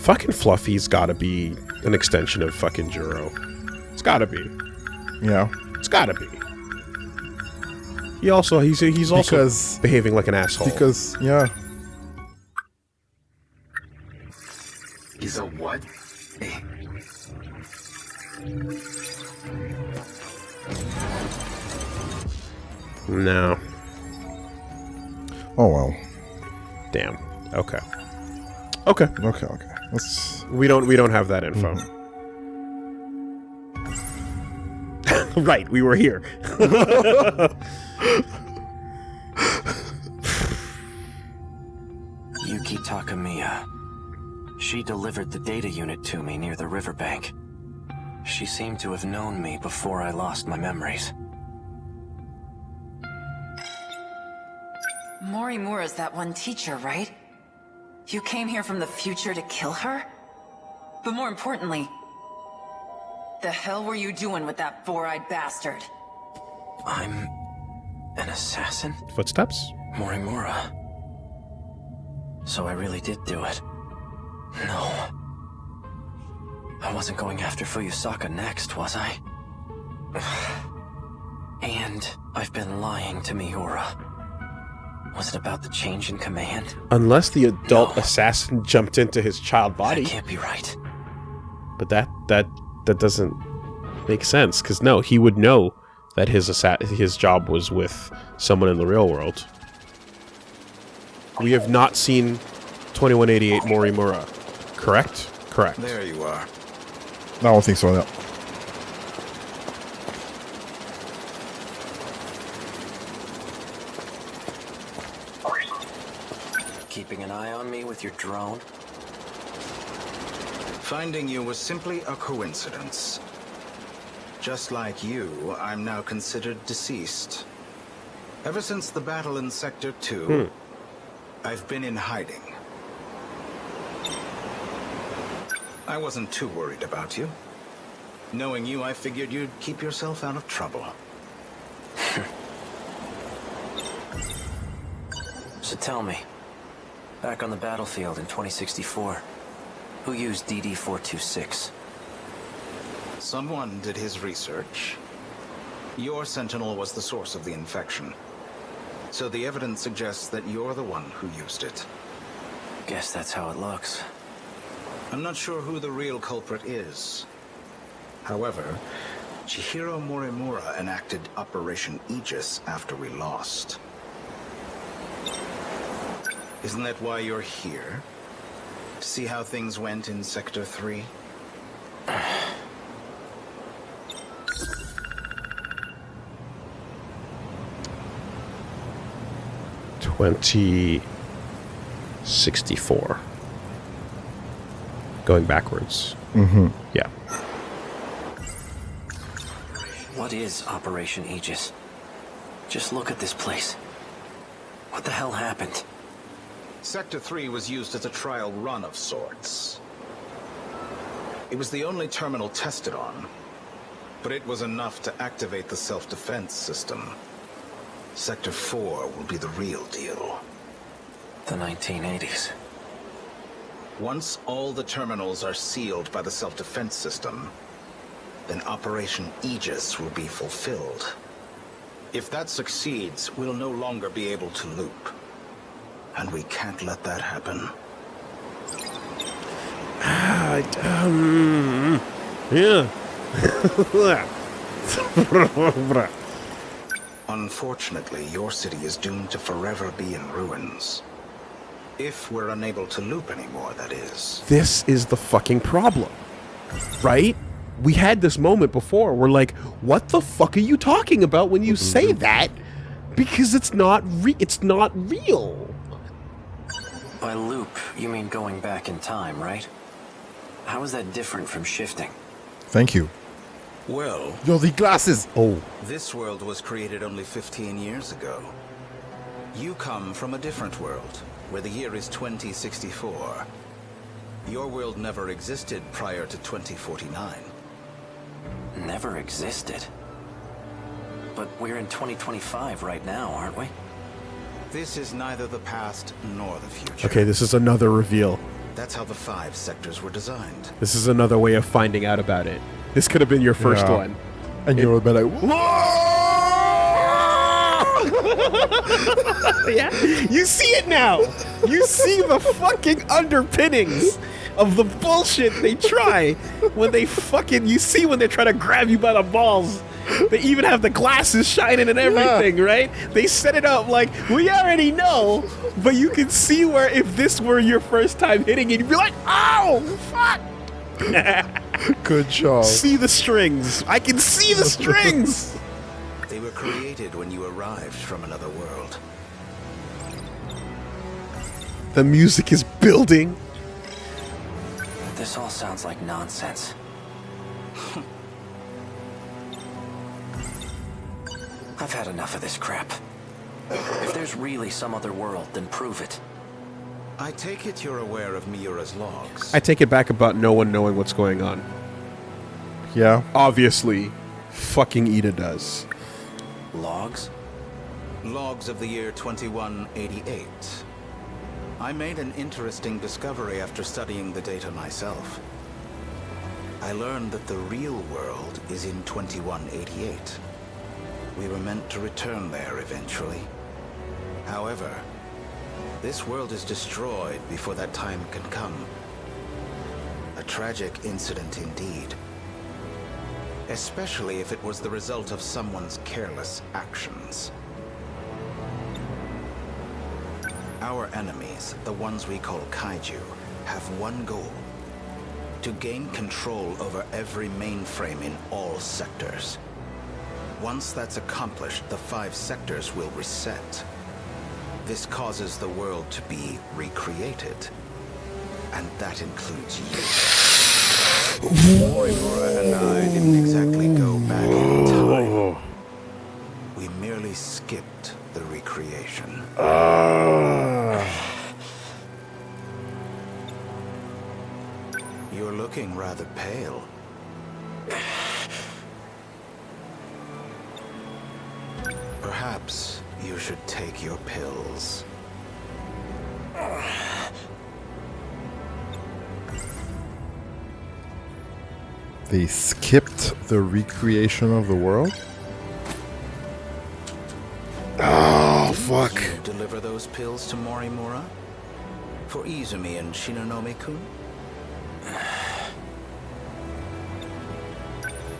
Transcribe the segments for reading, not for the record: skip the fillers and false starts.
Fucking Fluffy's gotta be an extension of fucking Juro. It's gotta be. Yeah. It's gotta be. He's also behaving like an asshole. Because, yeah. He's a what? No. Oh, well. Damn. Okay. Okay. Okay. Let's... We don't have that info. Right, we were here. Yuki Takamiya. She delivered the data unit to me near the riverbank. She seemed to have known me before I lost my memories. Morimura's that one teacher, right? You came here from the future to kill her? But more importantly, the hell were you doing with that four-eyed bastard? I'm an assassin? Footsteps? Morimura. So I really did do it. No. I wasn't going after Fuyusaka next, was I? And I've been lying to Miura. Was it about the change in command? Unless the adult assassin jumped into his child body. That can't be right. But that doesn't make sense, because no, he would know that his job was with someone in the real world. We have not seen 2188 Morimura. Correct? Correct. There you are. I don't think so, no. Keeping an eye on me with your drone? Finding you was simply a coincidence. Just like you, I'm now considered deceased. Ever since the battle in Sector 2, I've been in hiding. I wasn't too worried about you. Knowing you, I figured you'd keep yourself out of trouble. So tell me, back on the battlefield in 2064, who used DD-426? Someone did his research. Your Sentinel was the source of the infection. So the evidence suggests that you're the one who used it. Guess that's how it looks. I'm not sure who the real culprit is. However, Chihiro Morimura enacted Operation Aegis after we lost. Isn't that why you're here? To see how things went in Sector 3? $2064. Going backwards. Yeah. What is Operation Aegis? Just look at this place. What the hell happened? Sector 3 was used as a trial run of sorts. It was the only terminal tested on, but it was enough to activate the self-defense system. Sector 4 will be the real deal. The 1980s. Once all the terminals are sealed by the self-defense system, then Operation Aegis will be fulfilled. If that succeeds, we'll no longer be able to loop. And we can't let that happen. Yeah. Unfortunately, your city is doomed to forever be in ruins. If we're unable to loop anymore, that is. This is the fucking problem. Right? We had this moment before. We're like, what the fuck are you talking about when you say that? Because it's not real. By loop, you mean going back in time, right? How is that different from shifting? Thank you. Well, Yo, the glasses! Oh. this world was created only 15 years ago. You come from a different world, where the year is 2064. Your world never existed prior to 2049. Never existed. But we're in 2025 right now, aren't we? This is neither the past nor the future. Okay, this is another reveal. That's how the 5 sectors were designed. This is another way of finding out about it. This could have been your first Yeah. one. And you'll be like, Yeah, you see it now. You see the fucking underpinnings of the bullshit they try when they fucking. You see when they try to grab you by the balls. They even have the glasses shining and everything, right? They set it up like we already know, but you can see where if this were your first time hitting it, you'd be like, "Oh, fuck!" good job. See the strings. I can see the strings. They were created when you arrived from another world. The music is building. This all sounds like nonsense. I've had enough of this crap. If there's really some other world, then prove it. I take it you're aware of Miura's logs. I take it back about no one knowing what's going on. Yeah. Obviously, fucking Ida does. Logs? Logs of the year 2188. I made an interesting discovery after studying the data myself. I learned that the real world is in 2188. We were meant to return there eventually. However, this world is destroyed before that time can come. A tragic incident indeed. Especially if it was the result of someone's careless actions. Our enemies, the ones we call kaiju, have one goal. To gain control over every mainframe in all sectors. Once that's accomplished, the 5 sectors will reset. This causes the world to be recreated. And that includes you. Morimura and I didn't exactly go back in time. We merely skipped the recreation. You're looking rather pale. Perhaps you should take your pills. They skipped the recreation of the world? Oh, fuck. You deliver those pills to Morimura? For Izumi and Shinonome-kun?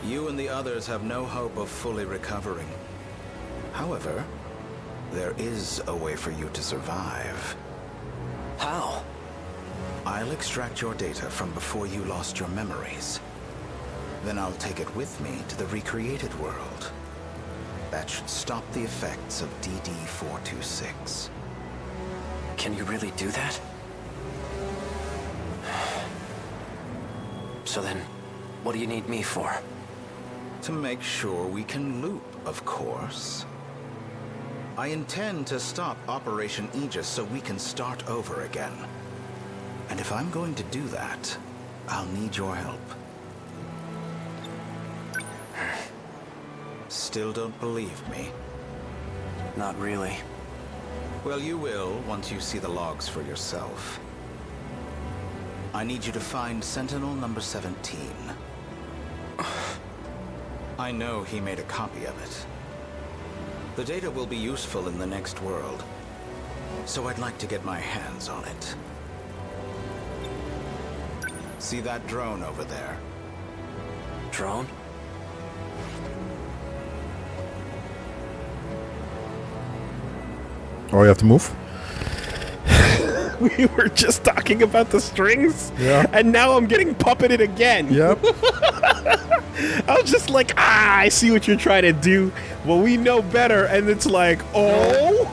You and the others have no hope of fully recovering. However, there is a way for you to survive. How? I'll extract your data from before you lost your memories. Then I'll take it with me to the recreated world. That should stop the effects of DD-426. Can you really do that? So then, what do you need me for? To make sure we can loop, of course. I intend to stop Operation Aegis so we can start over again. And if I'm going to do that, I'll need your help. Still don't believe me? Not really. Well, you will once you see the logs for yourself. I need you to find Sentinel number 17. I know he made a copy of it. The data will be useful in the next world, so I'd like to get my hands on it. See that drone over there? Drone? Oh, you have to move? We were just talking about the strings, Yeah. and now I'm getting puppeted again. Yep. I was just like, I see what you're trying to do. Well, we know better, and it's like, oh,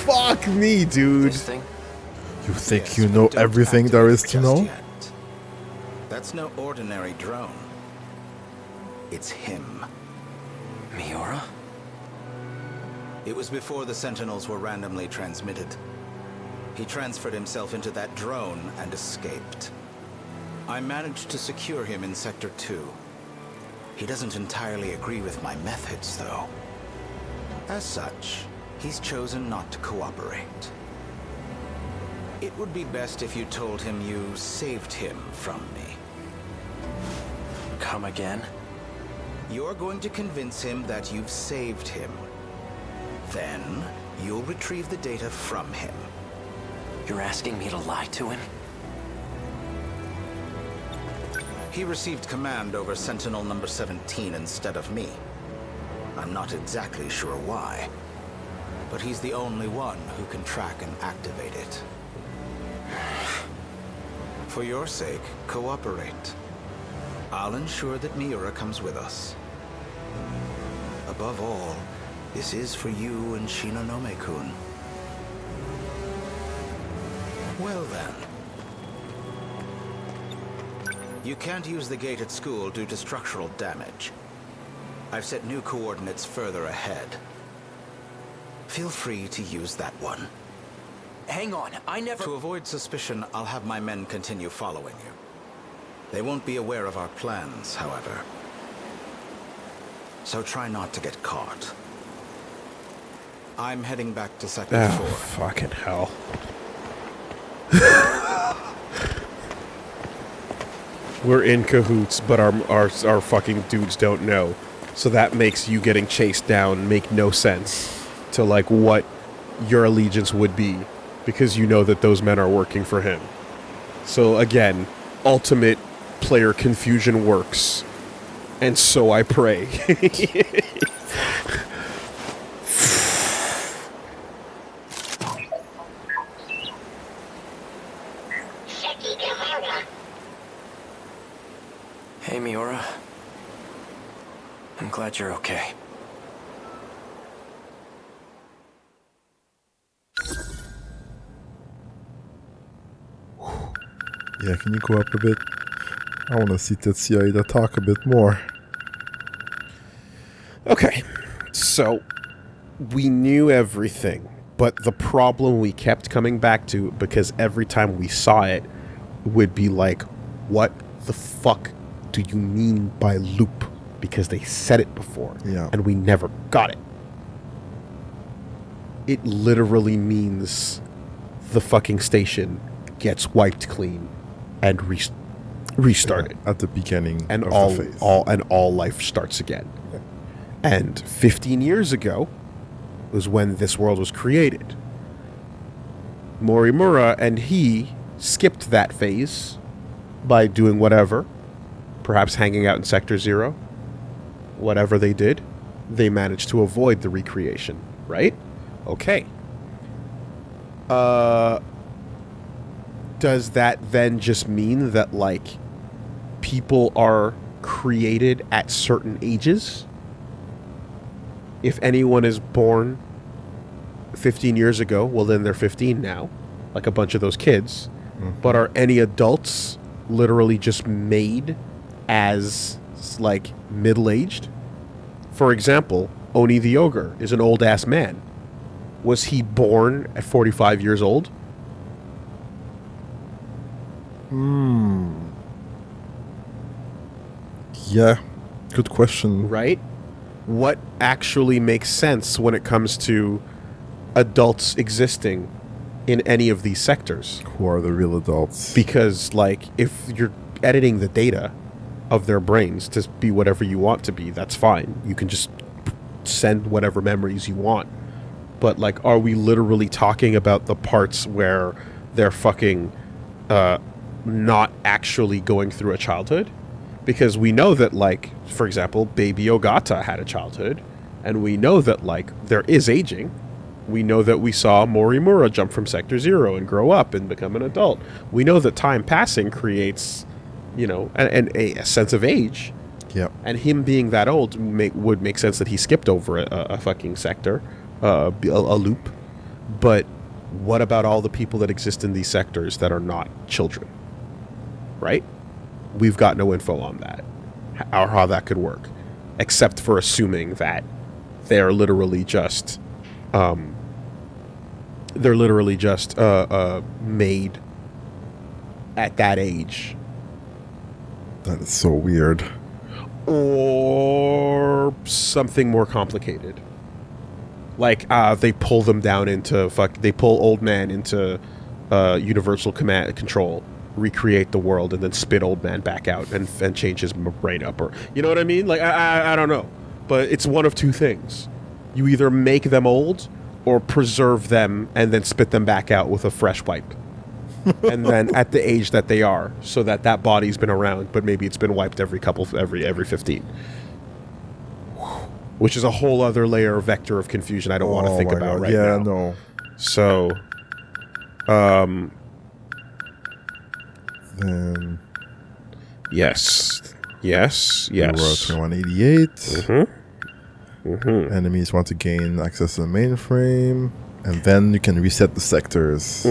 fuck me, dude. This thing? You think Yes, you but know don't everything there is activate to just know? yet. That's no ordinary drone. It's him. Miura? It was before the Sentinels were randomly transmitted. He transferred himself into that drone and escaped. I managed to secure him in Sector 2. He doesn't entirely agree with my methods, though. As such, he's chosen not to cooperate. It would be best if you told him you saved him from me. Come again? You're going to convince him that you've saved him. Then, you'll retrieve the data from him. You're asking me to lie to him? He received command over Sentinel number 17 instead of me. I'm not exactly sure why, but he's the only one who can track and activate it. For your sake, cooperate. I'll ensure that Miura comes with us. Above all, this is for you and Shinonome-kun. Well then. You can't use the gate at school due to structural damage. I've set new coordinates further ahead. Feel free to use that one. Hang on, I never... To avoid suspicion, I'll have my men continue following you. They won't be aware of our plans, however. So try not to get caught. I'm heading back to Sector 4. Fucking hell. We're in cahoots, but our fucking dudes don't know. So that makes you getting chased down make no sense to, like, what your allegiance would be, because you know that those men are working for him. So again, ultimate player confusion works. And so I pray. Hey, Miura. I'm glad you're okay. Yeah, can you go up a bit? I want to see Tetsuya Ida talk a bit more. Okay, so we knew everything, but the problem we kept coming back to, because every time we saw it, would be like, what the fuck do you mean by loop? Because they said it before, and we never got it. It literally means the fucking station gets wiped clean and restarted. At the beginning and of all, the phase. all life starts again. Yeah. And 15 years ago was when this world was created. Morimura and he skipped that phase by doing whatever, perhaps hanging out in Sector 0. Whatever they did, they managed to avoid the recreation, right? Okay. Does that then just mean that, like, people are created at certain ages? If anyone is born 15 years ago, well, then they're 15 now, like a bunch of those kids. Mm-hmm. But are any adults literally just made as, like, middle-aged? For example, Oni the Ogre is an old-ass man. Was he born at 45 years old? Yeah, good question. Right? What actually makes sense when it comes to adults existing in any of these sectors? Who are the real adults? Because, like, if you're editing the data of their brains to be whatever you want to be, that's fine. You can just send whatever memories you want. But, like, are we literally talking about the parts where they're fucking not actually going through a childhood? Because we know that, like, for example, Baby Ogata had a childhood, and we know that, like, there is aging. We know that we saw Morimura jump from Sector 0 and grow up and become an adult. We know that time passing creates, you know, a sense of age. Yep. And him being that old would make sense that he skipped over a fucking sector, a loop. But what about all the people that exist in these sectors that are not children? Right? We've got no info on that, or how that could work, except for assuming that they're literally just made at that age. That is so weird. Or something more complicated. Like, they pull them down into they pull old man into universal command control, recreate the world, and then spit old man back out and change his brain up, or you know what I mean? Like I don't know, but it's one of two things: you either make them old or preserve them and then spit them back out with a fresh wipe, and then at the age that they are, so that body's been around, but maybe it's been wiped every 15, which is a whole other layer of vector of confusion I don't want to think about right now. Yeah, no. So, Then yes. we were at 188. Enemies want to gain access to the mainframe, and then you can reset the sectors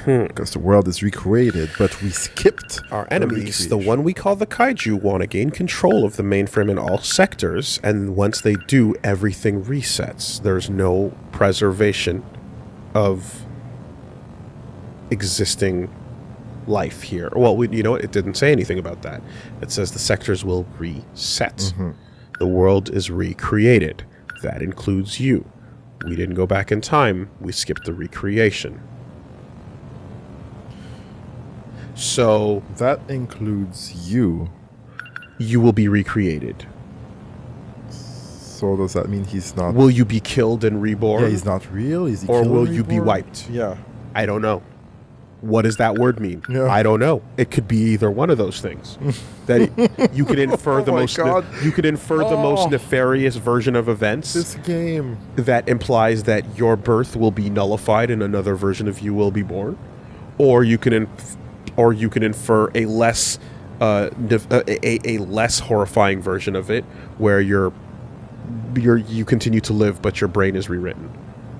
because the world is recreated. But we skipped Our enemies, the one we call the kaiju, want to gain control of the mainframe in all sectors, and once they do, everything resets. There's no preservation of existing life here. Well, you know what? It didn't say anything about that. It says the sectors will reset. The world is recreated. That includes you. We didn't go back in time. We skipped the recreation. So that includes you. You will be recreated. So does that mean he's not? Will you be killed and reborn? Yeah, he's not real. Is he? Or killed will and you be reborn? wiped? Yeah. I don't know. What does that word mean? Yeah. I don't know. It could be either one of those things. That you could infer the Oh my most God. you could infer the most Oh. nefarious version of events This game. that implies that your birth will be nullified and another version of you will be born, or you can infer a less a less horrifying version of it where you continue to live but your brain is rewritten.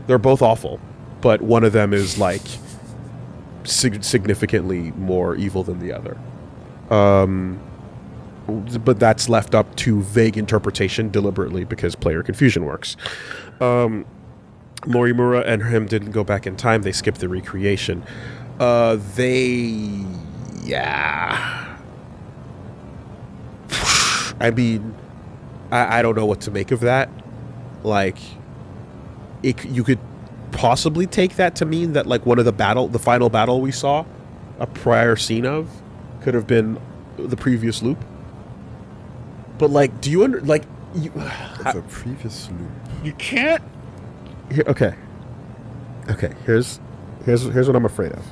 They're both awful, but one of them is like significantly more evil than the other. But that's left up to vague interpretation deliberately because player confusion works. Morimura and him didn't go back in time. They skipped the recreation. Yeah. I mean, I don't know what to make of that. Like, you could possibly take that to mean that like one of the final battle we saw a prior scene of could have been the previous loop. But like, do you It's a previous loop. you can't. Okay. Here's what I'm afraid of.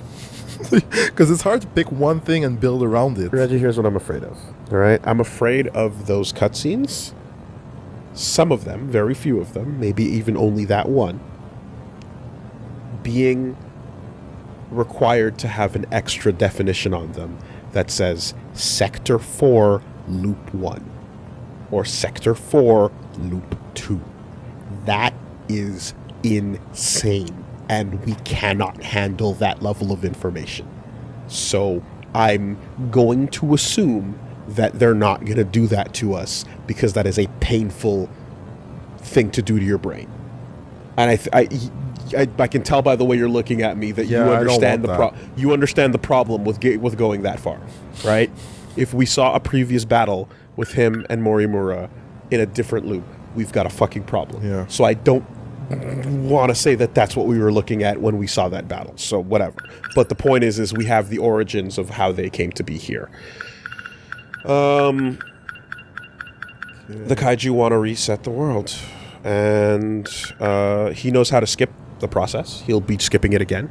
Because it's hard to pick one thing and build around it. Reggie, here's what I'm afraid of. All right, I'm afraid of those cutscenes. Some of them, very few of them, maybe even only that one, being required to have an extra definition on them that says Sector 4, Loop 1, or Sector 4, Loop 2. That is insane, and we cannot handle that level of information. So I'm going to assume that they're not going to do that to us because that is a painful thing to do to your brain. And I can tell by the way you're looking at me that you understand you understand the problem with going that far, right? If we saw a previous battle with him and Morimura in a different loop, we've got a fucking problem. Yeah. So I don't want to say that that's what we were looking at when we saw that battle. So whatever. But the point is we have the origins of how they came to be here. The kaiju want to reset the world, and he knows how to skip the process. He'll be skipping it again.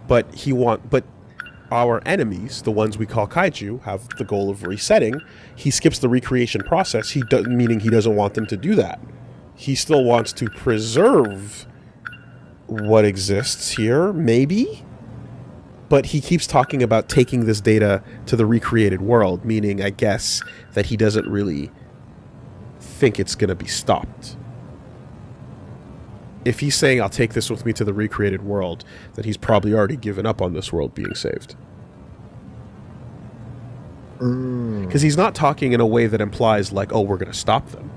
But our enemies, the ones we call kaiju, have the goal of resetting. He skips the recreation process, meaning he doesn't want them to do that. He still wants to preserve what exists here, maybe? But he keeps talking about taking this data to the recreated world, meaning, I guess, that he doesn't really think it's going to be stopped. If he's saying, I'll take this with me to the recreated world, then he's probably already given up on this world being saved. Because he's not talking in a way that implies, like, oh, we're going to stop them.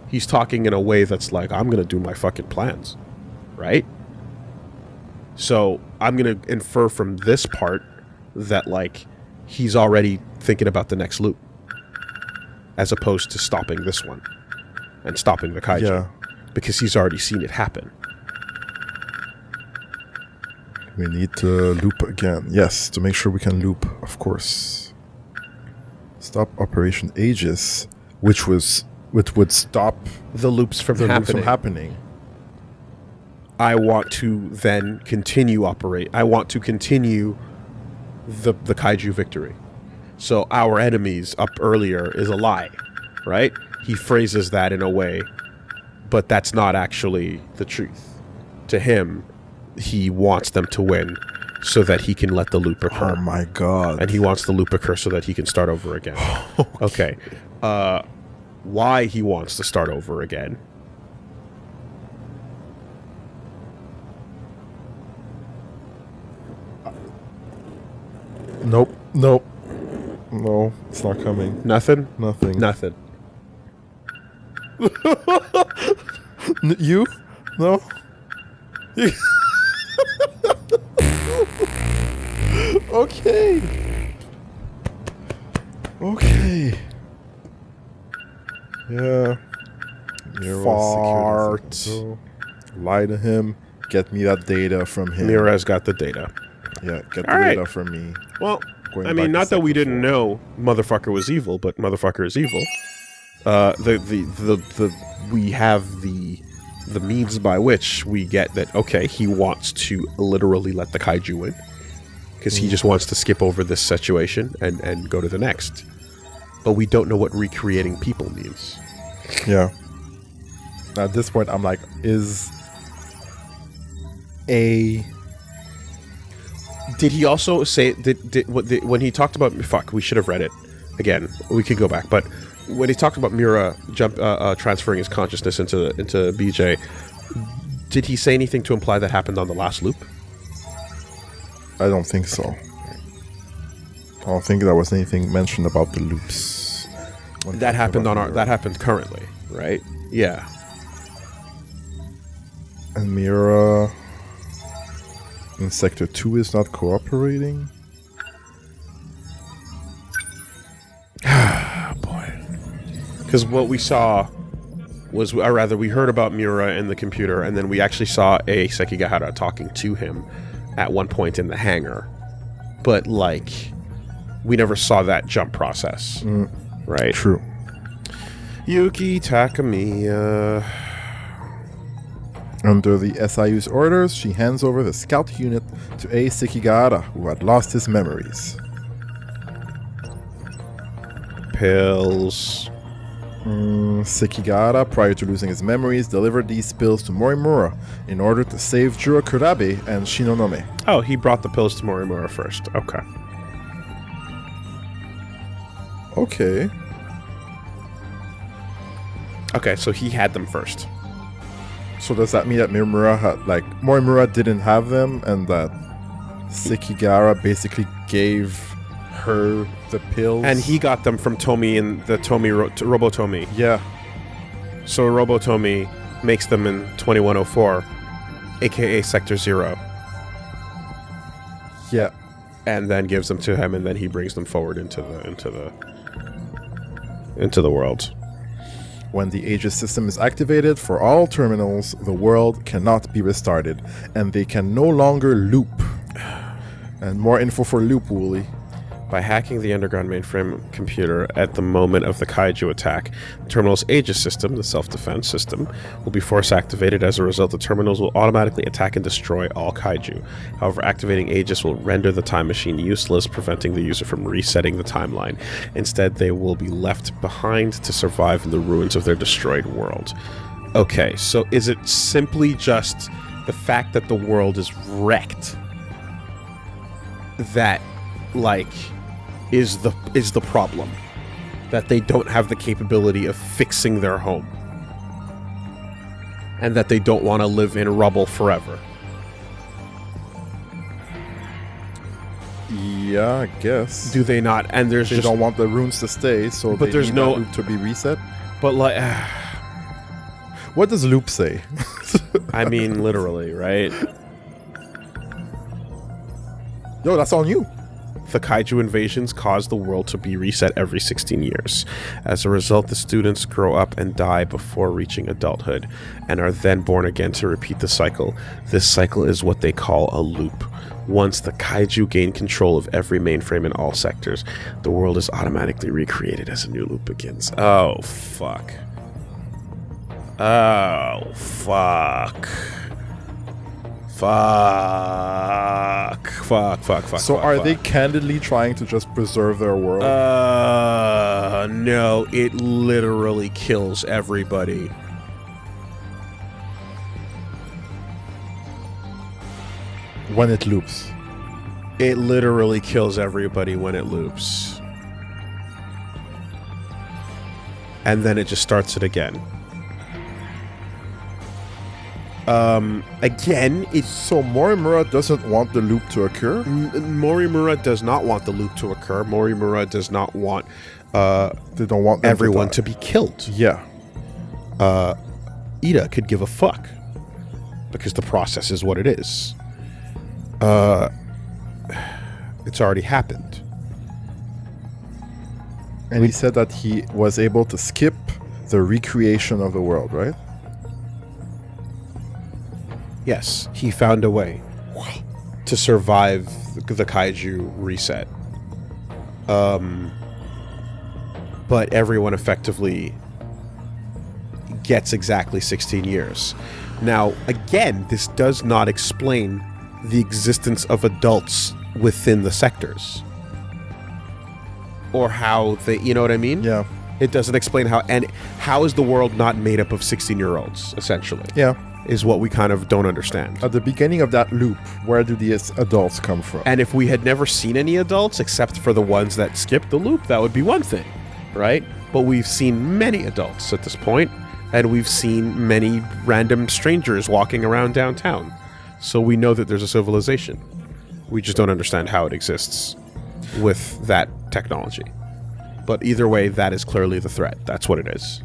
He's talking in a way that's like, I'm going to do my fucking plans. Right? So I'm going to infer from this part that, like, he's already thinking about the next loop. As opposed to stopping this one. And stopping the kaiju. Yeah. Because he's already seen it happen. We need to loop again. Yes, to make sure we can loop, of course. Stop Operation Aegis, which would stop The loops from the loops happening. from happening. I want to then continue operate. I want to continue the kaiju victory. So our enemies up earlier is a lie, right? He phrases that in a way, but that's not actually the truth. To him, he wants them to win so that he can let the loop occur. Oh my god. And he wants the loop occur so that he can start over again. Okay. Why he wants to start over again? Nope. No, it's not coming. Nothing? Nothing. Nothing. You? No? Okay. Yeah. Fart. Lie to him. Get me that data from him. Mira's got the data. Yeah, get the All right. data from me. Well, Going I back mean, to not that we Sector didn't 4. know motherfucker was evil, but motherfucker is evil. We have the means by which we get that. Okay, he wants to literally let the kaiju win because he just wants to skip over this situation and go to the next. But we don't know what recreating people means. Yeah. At this point, I'm like, Did he also say when he talked about we should have read it again. We could go back, but when he talked about Mira transferring his consciousness into BJ, did he say anything to imply that happened on the last loop? I don't think so. I don't think there was anything mentioned about the loops. That happened that happened currently, right? Yeah. And Mira in Sector 2 is not cooperating. Boy. Because what we saw was, or rather, we heard about Mira in the computer, and then we actually saw a Sekigahara talking to him at one point in the hangar. But, like, we never saw that jump process. Right? True. Yuki Takamiya. Under the SIU's orders, she hands over the scout unit to a Sekigahara, who had lost his memories. Pills. Sekigahara, prior to losing his memories, delivered these pills to Morimura in order to save Juro Kurabe and Shinonome. Oh, he brought the pills to Morimura first. Okay. Okay. Okay, so he had them first. So does that mean that Morimura didn't have them, and that Sekigahara basically gave her the pills? And he got them from Tomi in the Robotomi. Yeah. So Robotomi makes them in 2104, aka Sector 0. Yeah. And then gives them to him, and then he brings them forward into the world. When the Aegis system is activated for all terminals, the world cannot be restarted, and they can no longer loop. And more info for loop, Woolie. By hacking the underground mainframe computer at the moment of the kaiju attack, the terminal's Aegis system, the self-defense system, will be force activated. As a result, the terminals will automatically attack and destroy all kaiju. However, activating Aegis will render the time machine useless, preventing the user from resetting the timeline. Instead, they will be left behind to survive in the ruins of their destroyed world. Okay, so is it simply just the fact that the world is wrecked that, like, is the problem? That they don't have the capability of fixing their home, and that they don't want to live in rubble forever? Yeah, I guess. Do they not? And there's They just don't want the runes to stay, so But they there's need no- that loop to be reset. but like What does loop say? I mean, literally, right? Yo, that's on you. The kaiju invasions cause the world to be reset every 16 years. As a result, the students grow up and die before reaching adulthood, and are then born again to repeat the cycle. This cycle is what they call a loop. Once the kaiju gain control of every mainframe in all sectors, the world is automatically recreated as a new loop begins. Oh, fuck. Oh, fuck. Fuck. So are they candidly trying to just preserve their world? No, it literally kills everybody. When it loops. It literally kills everybody when it loops. And then it just starts it again. Again, it's... So Morimura doesn't want the loop to occur? Morimura does not want the loop to occur. Morimura does not want they don't want them everyone to to be killed. Yeah. Ida could give a fuck. Because the process is what it is. It's already happened. And he said that he was able to skip the recreation of the world, right? Yes, he found a way to survive the kaiju reset. But everyone effectively gets exactly 16 years. Now, again, this does not explain the existence of adults within the sectors. Or how they, you know what I mean? Yeah. It doesn't explain how, and how is the world not made up of 16-year-olds, essentially? Yeah. Is what we kind of don't understand. At the beginning of that loop, where do these adults come from? And if we had never seen any adults, except for the ones that skipped the loop, that would be one thing, right? But we've seen many adults at this point, and we've seen many random strangers walking around downtown. So we know that there's a civilization. We just don't understand how it exists with that technology. But either way, that is clearly the threat. That's what it is.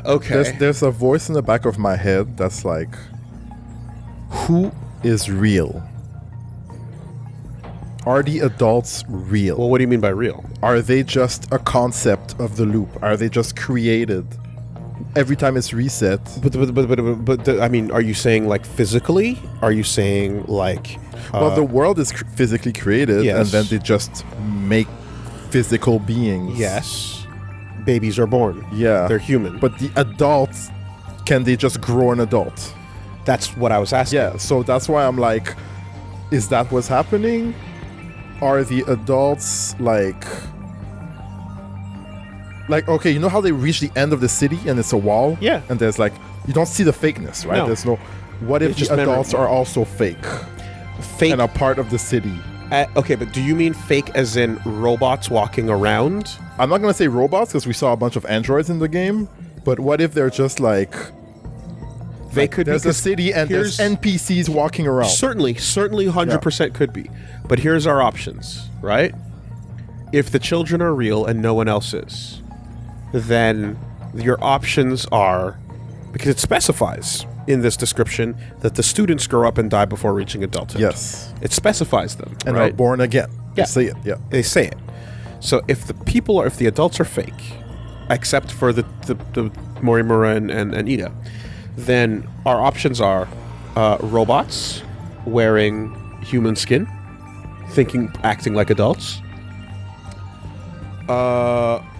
Okay. There's a voice in the back of my head that's like, who is real? Are the adults real? Well, what do you mean by real? Are they just a concept of the loop? Are they just created every time it's reset? But I mean, are you saying like physically? Are you saying like... well, the world is physically created, yes. And then they just make physical beings. Yes. Babies are born. Yeah. They're human. But the adults, can they just grow an adult? That's what I was asking. Yeah, so that's why I'm like, is that what's happening? Are the adults like, okay, you know how they reach the end of the city and it's a wall? Yeah. And there's like, you don't see the fakeness, right? No. There's no, what if It's the just adults memory. are also fake? Fake. And a part of the city? Okay, but do you mean fake as in robots walking around? I'm not going to say robots because we saw a bunch of androids in the game, but what if they're just like... They could be, there's a city and there's NPCs walking around. Certainly 100% could be. But here's our options, right? If the children are real and no one else is, then your options are, because it specifies in this description that the students grow up and die before reaching adulthood. Yes. It specifies them, And right? are born again. Yeah. They say it, yeah. They say it. So if the adults are fake, except for the Morimura and Ida, then our options are robots wearing human skin, acting like adults,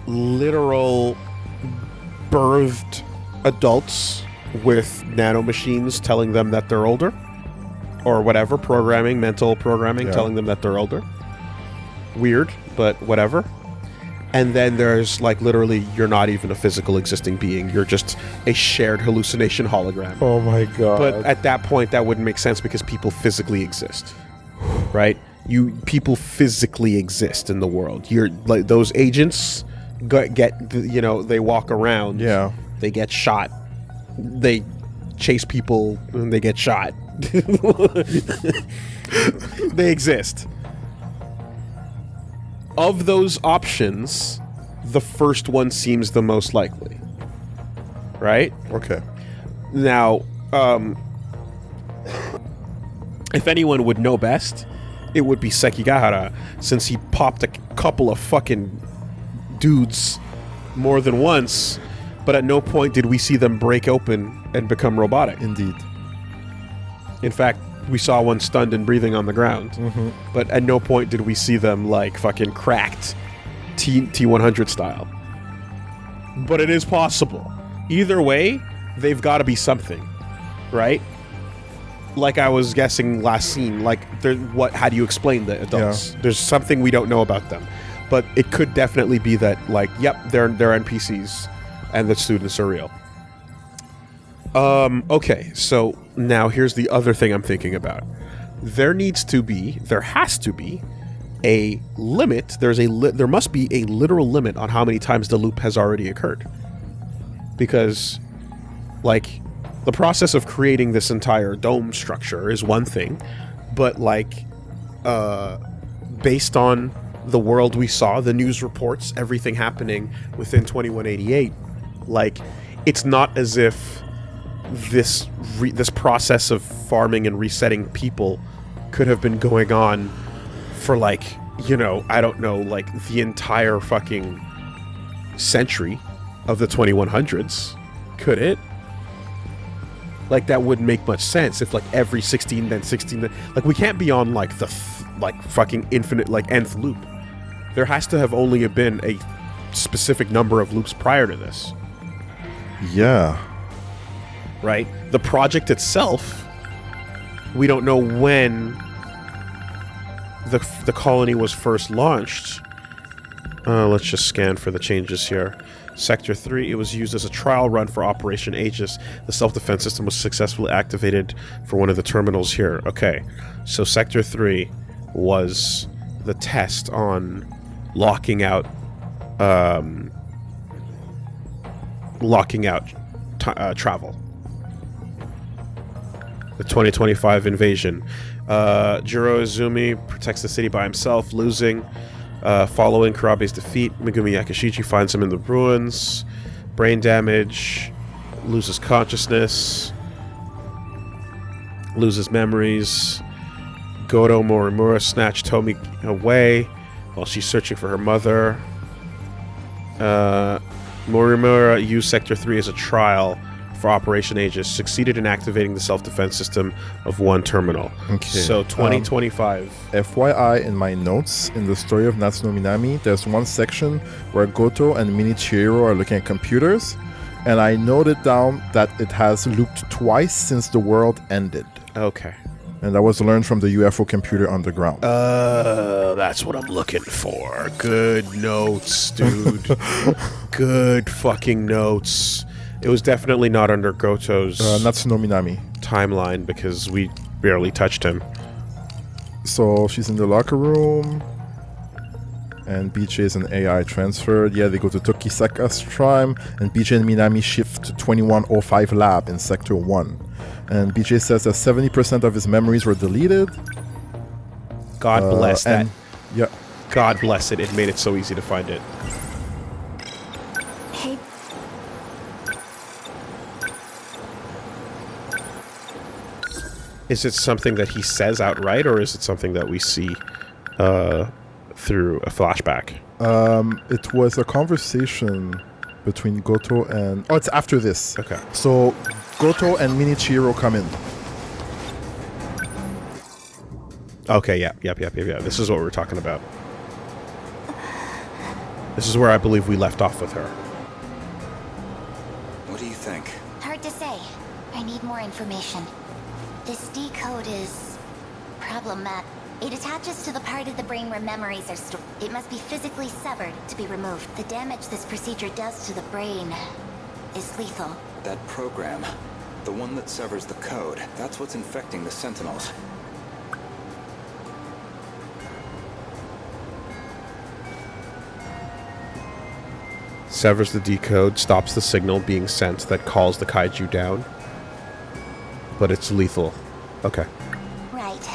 literal birthed adults with nanomachines telling them that they're older, or whatever, mental programming telling them that they're older. Weird, but whatever. And then there's like literally you're not even a physical existing being, you're just a shared hallucination hologram. Oh my god. But at that point that wouldn't make sense because people physically exist. Right? People physically exist in the world. You're like those agents they walk around. Yeah. They get shot. They chase people and they get shot. They exist. Of those options, the first one seems the most likely. Right? Okay. Now, if anyone would know best, it would be Sekigahara, since he popped a couple of fucking dudes more than once, but at no point did we see them break open and become robotic. Indeed. In fact, we saw one stunned and breathing on the ground, but at no point did we see them like fucking cracked T100 style. But it is possible. Either way, they've got to be something, right? Like I was guessing last scene, like how do you explain the adults? There's something we don't know about them. But it could definitely be that, like, yep, they're NPCs and the students are real. Okay, so now here's the other thing I'm thinking about. There has to be a limit. There must be a literal limit on how many times the loop has already occurred. Because, like, the process of creating this entire dome structure is one thing, but, like, based on the world we saw, the news reports, everything happening within 2188, like, it's not as if this process of farming and resetting people could have been going on for, like, you know, I don't know, like, the entire fucking century of the 2100s. Could it? Like, that wouldn't make much sense if, like, every 16, then 16, then... Like, we can't be on, like, the, fucking infinite, like, nth loop. There has to have only been a specific number of loops prior to this. Yeah. Right? The project itself, we don't know when the colony was first launched. Let's just scan for the changes here. Sector 3, it was used as a trial run for Operation Aegis. The self-defense system was successfully activated for one of the terminals here. Okay, so Sector 3 was the test on locking out travel. The 2025 invasion. Juro Izumi protects the city by himself, losing. Following Kurabe's defeat, Megumi Yakashiji finds him in the ruins. Brain damage. Loses consciousness. Loses memories. Goto Morimura snatched Tomi away while she's searching for her mother. Morimura used Sector 3 as a trial for Operation Aegis, succeeded in activating the self-defense system of one terminal. Okay. So 2025. FYI, in my notes, in the story of Natsuno Minami, there's one section where Goto and Minichiro are looking at computers, and I noted down that it has looped twice since the world ended. Okay. And that was learned from the UFO computer underground. That's what I'm looking for. Good notes, dude. Good fucking notes. It was definitely not under Goto's Natsuno Minami timeline because we barely touched him. So she's in the locker room, and BJ is an AI transferred. Yeah, they go to Tokisaka's Shrine, and BJ and Minami shift to 2105 lab in Sector 1. And BJ says that 70% of his memories were deleted. God bless that. Yeah. God bless it. It made it so easy to find it. Hey. Is it something that he says outright, or is it something that we see through a flashback? It was a conversation between Goto and... Oh, it's after this. Okay. So, Goto and Minichiro come in. Okay, yeah. This is what we're talking about. This is where I believe we left off with her. What do you think? Hard to say. I need more information. This decode is problematic. It attaches to the part of the brain where memories are stored. It must be physically severed to be removed. The damage this procedure does to the brain is lethal. That program, the one that severs the code, that's what's infecting the Sentinels. Severs the decode, stops the signal being sent that calls the kaiju down. But it's lethal. Okay. Right.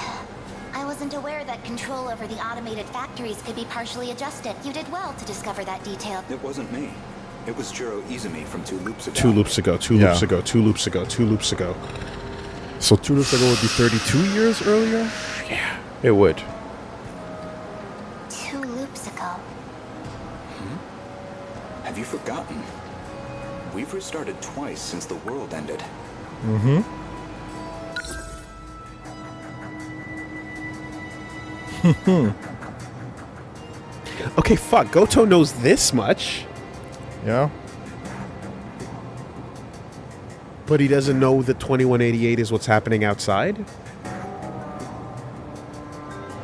I wasn't aware that control over the automated factories could be partially adjusted. You did well to discover that detail. It wasn't me. It was Juro Izumi from 2 loops ago. 2 loops ago, 2 Yeah. loops ago, 2 loops ago, 2 loops ago. So 2 loops ago would be 32 years earlier? Yeah, it would. 2 loops ago. Have you forgotten? We've restarted twice since the world ended. Mm-hmm. Okay, fuck. Goto knows this much, Yeah. but he doesn't know that 2188 is what's happening outside?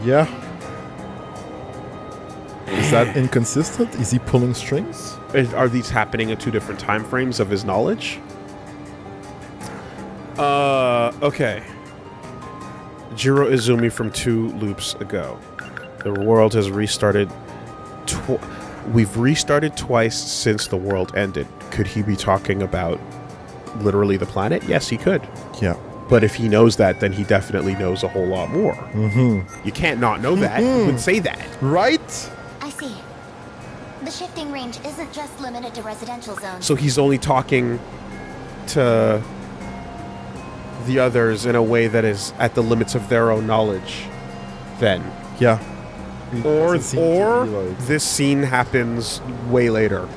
Yeah. Is that inconsistent? Is he pulling strings? Are these happening at 2 different time frames of his knowledge? Okay. Juro Izumi from 2 loops ago. The world has restarted. We've restarted twice since the world ended. Could he be talking about literally the planet? Yes, he could. Yeah. But if he knows that, then he definitely knows a whole lot more. Mm-hmm. You can't not know that. You would say that. Right? I see. The shifting range isn't just limited to residential zones. So he's only talking to the others in a way that is at the limits of their own knowledge, then. Yeah. Or Doesn't seem to be like- this scene happens way later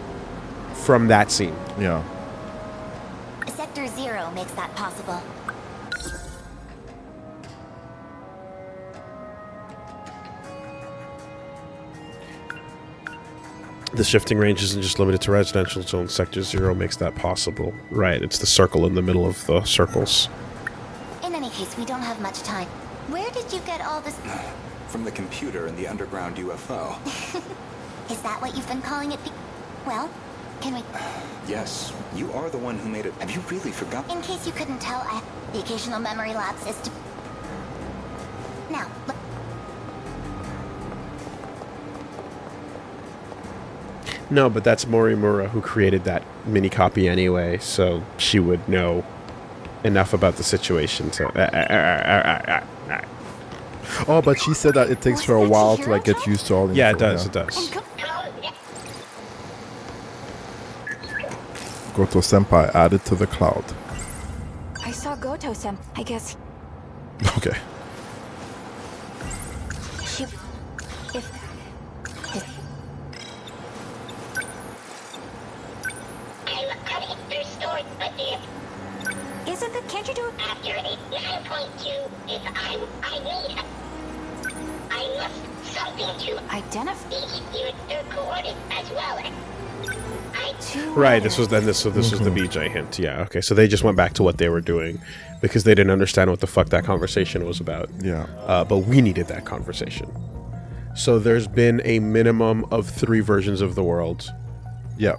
from that scene. Yeah. Sector 0 makes that possible. The shifting range isn't just limited to residential zones. Sector 0 makes that possible. Right, it's the circle in the middle of the circles. In any case, we don't have much time. Where did you get all this? From the computer in the underground UFO. Is that what you've been calling it? Well, can we... Yes, you are the one who made it. Have you really forgotten? In case you couldn't tell, the occasional memory lapse is to... Now, look. No, but that's Morimura who created that mini copy anyway, so she would know enough about the situation to... Oh, but she said that it takes her a while to like get used to all the Yeah, it info, does, it does. Goto Senpai added to the cloud. I saw Goto-sen. I guess Okay. She... If... Isn't that, can't you do it? After 9.2, if I need, I must something to Identify. their coordinates as well. Right, this was was the BJ hint. Yeah, okay. So they just went back to what they were doing because they didn't understand what the fuck that conversation was about. Yeah. But we needed that conversation. So there's been a minimum of 3 versions of the world Yeah.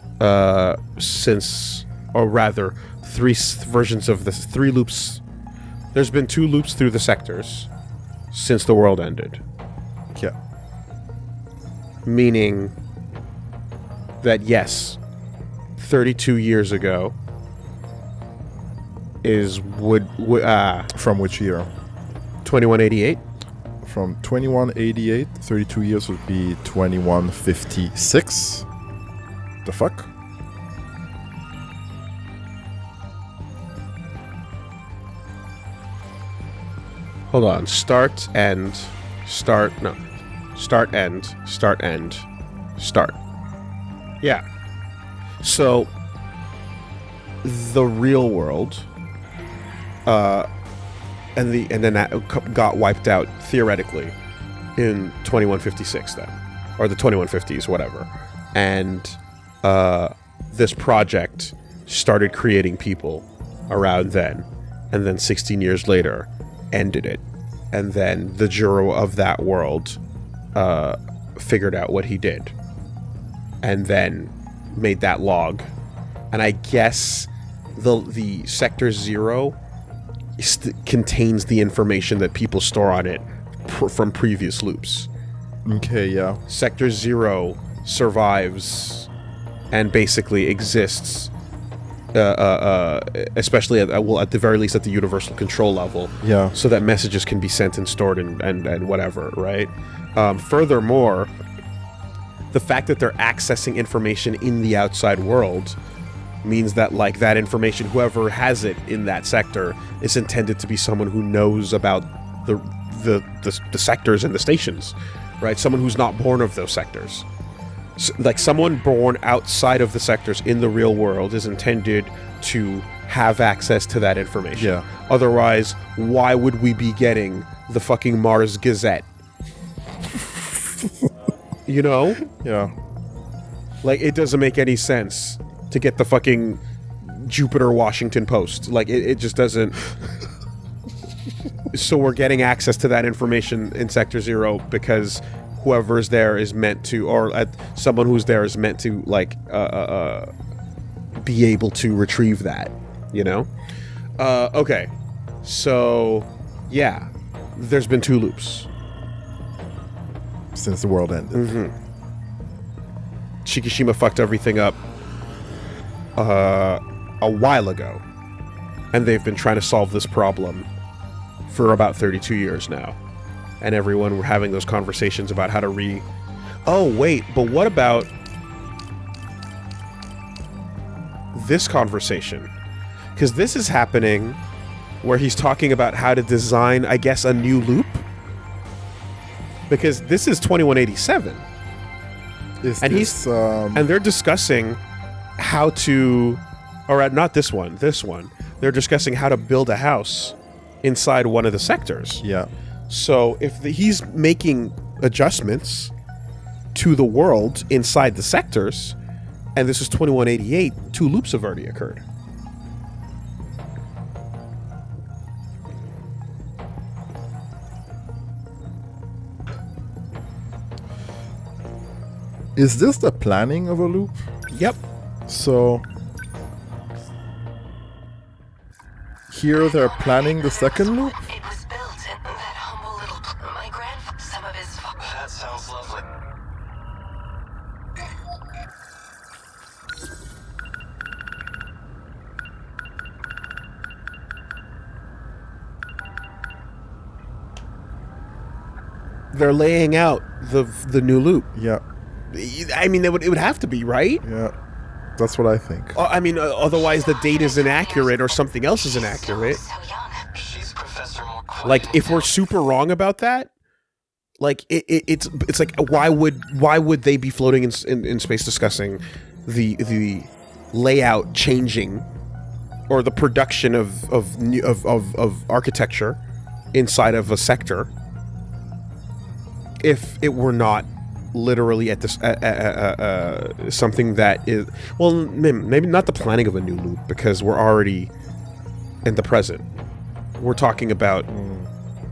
since, or rather, 3 versions of the 3 loops. There's been 2 loops through the sectors since the world ended. Yeah. Meaning that yes, 32 years ago is From which year? 2188. From 2188, 32 years would be 2156. The fuck? Hold on. Start, end, start, no. Start, end, start, end, start. Yeah. So, the real world, and then that got wiped out, theoretically, in 2156 then. Or the 2150s, whatever. And, this project started creating people around then. And then 16 years later, ended it. And then the Juro of that world figured out what he did. And then made that log. And I guess the Sector 0 contains the information that people store on it from previous loops. Okay, yeah. Sector 0 survives and basically exists, especially at the very least at the universal control level. Yeah. So that messages can be sent and stored and whatever, right? Furthermore, the fact that they're accessing information in the outside world means that, like, that information, whoever has it in that sector, is intended to be someone who knows about the sectors and the stations. right? Someone who's not born of those sectors. Like someone born outside of the sectors in the real world is intended to have access to that information. Yeah. Otherwise, why would we be getting the fucking Mars Gazette? You know? Yeah. Like, it doesn't make any sense to get the fucking Jupiter Washington Post. Like, it just doesn't. So we're getting access to that information in Sector Zero because whoever's there is meant to, or someone who's there is meant to, like, be able to retrieve that, you know? Okay. So, yeah. There's been 2 loops. Since the world ended. Shikishima fucked everything up a while ago. And they've been trying to solve this problem for about 32 years now. And everyone were having those conversations about how to Oh, wait, but what about this conversation? Because this is happening where he's talking about how to design, I guess, a new loop. Because this is 2187. And they're discussing how to, or not this one, they're discussing how to build a house inside one of the sectors. Yeah. So if he's making adjustments to the world inside the sectors, and this is 2188, 2 loops have already occurred. Is this the planning of a loop? Yep. So here they're planning the second loop? It was built in that humble little... My grandfather... Some of his... That sounds lovely. They're laying out the new loop. Yeah. I mean, it would have to be, right? Yeah. That's what I think. I mean, otherwise the date is inaccurate or something else is inaccurate. She's Professor more Like, if we're super wrong about that, like it's like why would they be floating in space discussing the layout changing or the production of architecture inside of a sector if it were not literally at this something that is, well, maybe not the planning of a new loop, because we're already in the present. We're talking about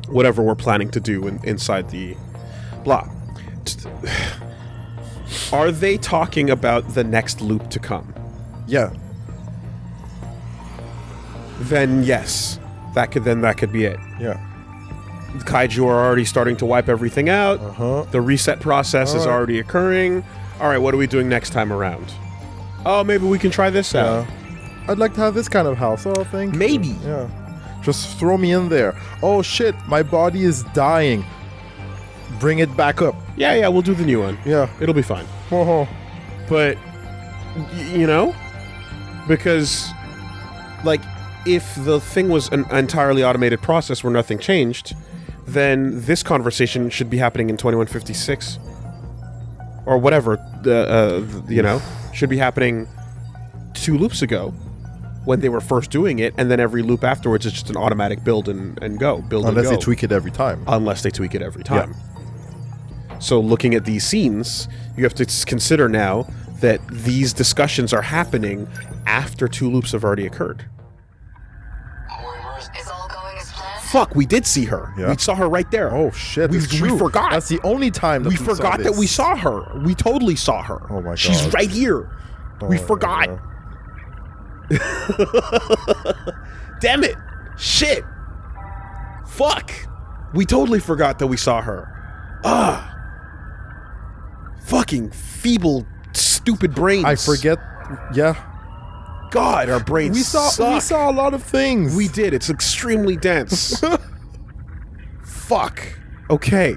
whatever we're planning to do inside the blah. Are they talking about the next loop to come? Yeah. Then yes, that could be it. Yeah. The kaiju are already starting to wipe everything out. The reset process is already occurring. All right, what are we doing next time around? Oh, maybe we can try this out. I'd like to have this kind of house. Oh, thank you. Maybe. Yeah. Just throw me in there. Oh, shit, my body is dying. Bring it back up. Yeah, we'll do the new one. Yeah. It'll be fine. But, you know, because, like, if the thing was an entirely automated process where nothing changed, then this conversation should be happening in 2156 or whatever. You know, should be happening 2 loops ago when they were first doing it, and then every loop afterwards is just an automatic build and go. Unless they tweak it every time. Unless they tweak it every time. Yeah. So looking at these scenes, you have to consider now that these discussions are happening after 2 loops have already occurred. Is all going as planned? Fuck, we did see her. Yeah. We saw her right there. Oh shit, we forgot. That's the only time that we forgot that we saw her. We totally saw her. Oh my god. She's right here. We forgot. Damn it. Shit. Fuck. We totally forgot that we saw her. Fucking feeble, stupid brains. I forget. Yeah. God, our brains We saw a lot of things. We did. It's extremely dense. Fuck. Okay.